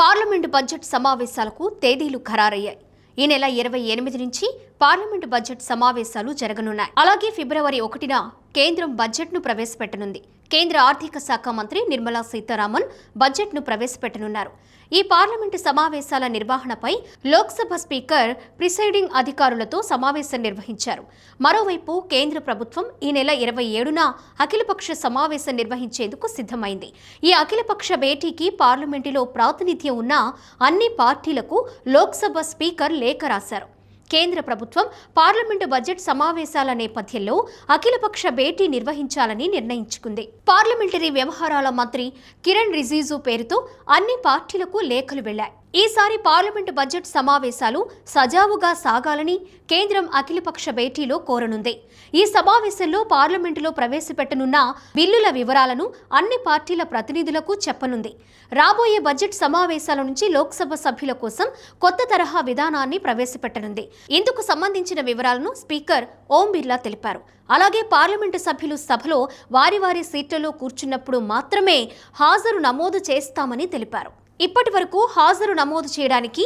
Parliament budget సమావేశాలకు తేదీలు ఖరారయ్యాయి. ఈ నెల 28 నుంచి పార్లమెంటు బడ్జెట్ సమావేశాలు జరగనున్నాయి. అలాగే ఫిబ్రవరి 1న కేంద్రం బడ్జెట్ను ప్రవేశపెట్టనుంది. కేంద్ర ఆర్థిక శాఖ మంత్రి నిర్మలా సీతారామన్ బడ్జెట్ను ప్రవేశపెట్టనున్నారు. ఈ పార్లమెంటు సమావేశాల నిర్వహణపై లోక్సభ స్పీకర్ ప్రిసైడింగ్ అధికారులతో సమావేశం నిర్వహించారు. మరోవైపు కేంద్ర ప్రభుత్వం ఈ నెల 27న అఖిలపక్ష సమావేశం నిర్వహించేందుకు సిద్ధమైంది. ఈ అఖిలపక్ష భేటీకి పార్లమెంటులో ప్రాతినిధ్యం ఉన్న అన్ని పార్టీలకు లోక్సభ స్పీకర్ లేఖ రాశారు. కేంద్ర ప్రభుత్వం పార్లమెంటు బడ్జెట్ సమావేశాల నేపథ్యంలో అఖిలపక్ష భేటీ నిర్వహించాలని నిర్ణయించుకుంది. పార్లమెంటరీ వ్యవహారాల మంత్రి కిరణ్ రిజిజు పేరుతో అన్ని పార్టీలకు లేఖలు వెళ్లాయి. ఈసారి పార్లమెంటు బడ్జెట్ సమావేశాలు సజావుగా సాగాలని కేంద్రం అఖిలపక్ష భేటీలో కోరనుంది. ఈ సమావేశంలో పార్లమెంటులో ప్రవేశపెట్టనున్న బిల్లుల వివరాలను అన్ని పార్టీల ప్రతినిధులకు చెప్పనుంది. రాబోయే బడ్జెట్ సమావేశాల నుంచి లోక్సభ సభ్యుల కోసం కొత్త తరహా విధానాన్ని ప్రవేశపెట్టనుంది. ఇందుకు సంబంధించిన వివరాలను స్పీకర్ ఓం బిర్లా తెలిపారు. అలాగే పార్లమెంటు సభ్యులు సభలో వారి వారి సీట్లలో కూర్చున్నప్పుడు మాత్రమే హాజరు నమోదు చేస్తామని తెలిపారు. ఇప్పటి వరకు హాజరు నమోదు చేయడానికి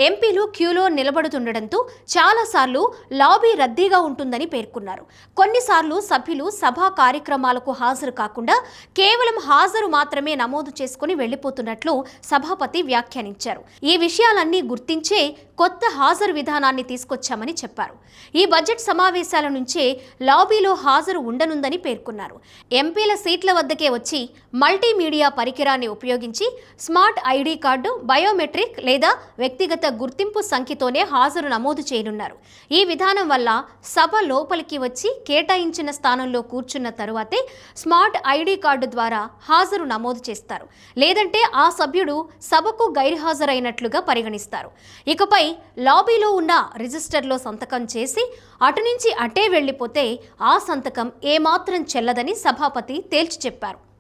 ఎంపీలు క్యూలో నిలబడుతుండటంతో చాలాసార్లు లాబీ రద్దీగా ఉంటుందని పేర్కొన్నారు. కొన్నిసార్లు సభ్యులు సభా కార్యక్రమాలకు హాజరు కాకుండా కేవలం హాజరు మాత్రమే నమోదు చేసుకుని వెళ్లిపోతున్నట్లు సభాపతి వ్యాఖ్యానించారు. ఈ విషయాలన్నీ గుర్తించే కొత్త హాజరు విధానాన్ని తీసుకొచ్చామని చెప్పారు. ఈ బడ్జెట్ సమావేశాల నుంచే లాబీలో హాజరు ఉండనుందని పేర్కొన్నారు. ఎంపీల సీట్ల వద్దకే వచ్చి మల్టీమీడియా పరికరాన్ని ఉపయోగించి స్మార్ట్ ఐడి కార్డు, బయోమెట్రిక్ లేదా వ్యక్తిగత గుర్తింపు సంఖ్యతోనే హాజరు నమోదు చేయనున్నారు. ఈ విధానం వల్ల సభ లోపలికి వచ్చి కేటాయించిన స్థానంలో కూర్చున్న తరువాతే స్మార్ట్ ఐడి కార్డు ద్వారా హాజరు నమోదు చేస్తారు. లేదంటే ఆ సభ్యుడు సభకు గైర్హాజరైనట్లుగా పరిగణిస్తారు. ఇకపై లాబీలో ఉన్న రిజిస్టర్లో సంతకం చేసి అటు నుంచి అటే వెళ్లిపోతే ఆ సంతకం ఏమాత్రం చెల్లదని సభాపతి తేల్చి చెప్పారు.